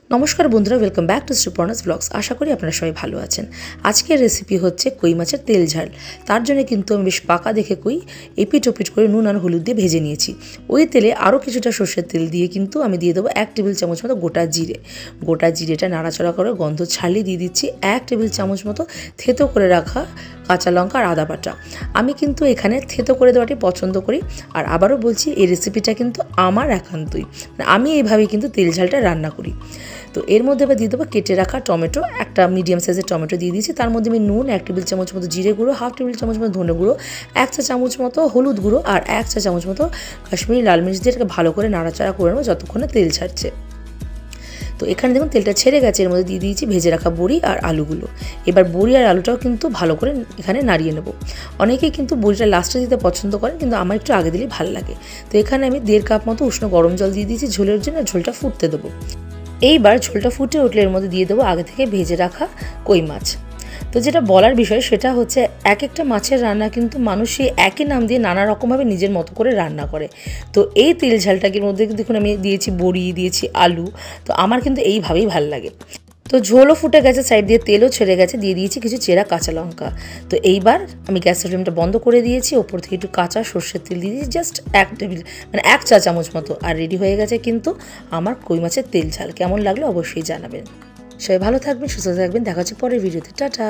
নমস্কার বন্ধুরা, welcome back to Sriparna's blogs. আশা করি আপনারা সবাই ভালো আছেন। আজকের রেসিপি হচ্ছে কই মাছের তেল ঝাল। তার জন্য কিন্তু আমি বেশ পাকা দেখে কই এপিট ওপিট করে নুন আর হলুদ দিয়ে ভেজে নিয়েছি। ওই তেলে আরও কিছুটা সর্ষের তেল দিয়ে কিন্তু আমি দিয়ে দেবো 1 টেবিল চামচ মতো গোটা জিরে। গোটা জিরেটা নাড়াচাড়া করে গন্ধ ছাড়িয়ে দিয়ে দিচ্ছি 1 টেবিল চামচ মতো থেতো করে রাখা কাঁচা লঙ্কা আর আদা বাটা। আমি কিন্তু এখানে থেতো করে দেওয়াটি পছন্দ করি। আর আবারও বলছি, এই রেসিপিটা কিন্তু আমার একান্তই, আমি এইভাবেই কিন্তু তেল ঝালটা রান্না করি। তো এর মধ্যে আবার দিয়ে দেবো কেটে রাখা টমেটো, একটা মিডিয়াম সাইজের টমেটো দিয়ে দিয়েছি। তার মধ্যে আমি নুন 1 টেবিল চামচ মতো জিরে গুঁড়ো, 1/2 টেবিল চামচ মতো ধনে গুঁড়ো, 1 চা চামচ মতো হলুদ গুঁড়ো আর 1 চা চামচ মতো কাশ্মীরি লাল মির্চ দিয়ে এটাকে ভালো করে নাড়াচাড়া করে নেবো যতক্ষণে তেল ছাড়ছে। তো এখানে দেখুন তেলটা ছেড়ে গেছে। এর মধ্যে দিয়ে দিয়েছি ভেজে রাখা বড়ি আর আলুগুলো। এবার বড়ি আর আলুটাও কিন্তু ভালো করে এখানে নাড়িয়ে নেব। অনেকেই কিন্তু বড়িটা লাস্টে দিতে পছন্দ করেন, কিন্তু আমার একটু আগে দিলেই ভালো লাগে। তো এখানে আমি 1.5 কাপ মতো উষ্ণ গরম জল দিয়ে দিয়েছি ঝোলের জন্য। ঝোলটা ফুটতে দেবো। এইবার ঝোলটা ফুটে উঠলে এর মধ্যে দিয়ে দেবো আগে থেকে ভেজে রাখা কই মাছ। তো যেটা বলার বিষয় সেটা হচ্ছে, এক একটা মাছের রান্না কিন্তু মানুষই একই নাম দিয়ে নানা রকমভাবে নিজের মতো করে রান্না করে। তো এই তেল ঝালটাকে মধ্যে দেখুন আমি দিয়েছি বড়ি, দিয়েছি আলু। তো আমার কিন্তু এইভাবেই ভালো লাগে। তো ঝোলও ফুটে গেছে, সাইড দিয়ে তেলও ছেড়ে গেছে, দিয়ে দিয়েছি কিছু চেরা কাঁচা লঙ্কা। তো এইবার আমি গ্যাসের ফ্লেমটা বন্ধ করে দিয়েছি। ওপর থেকে একটু কাঁচা সর্ষের তেল দিয়ে দিয়েছি, জাস্ট 1 চা চামচ মতো। আর রেডি হয়ে গেছে কিন্তু আমার কই মাছের তেল ঝাল। কেমন লাগলো অবশ্যই জানাবেন। সবাই ভালো থাকবেন, সুস্থ থাকবেন। দেখা হচ্ছে পরের ভিডিওতে। টাটা।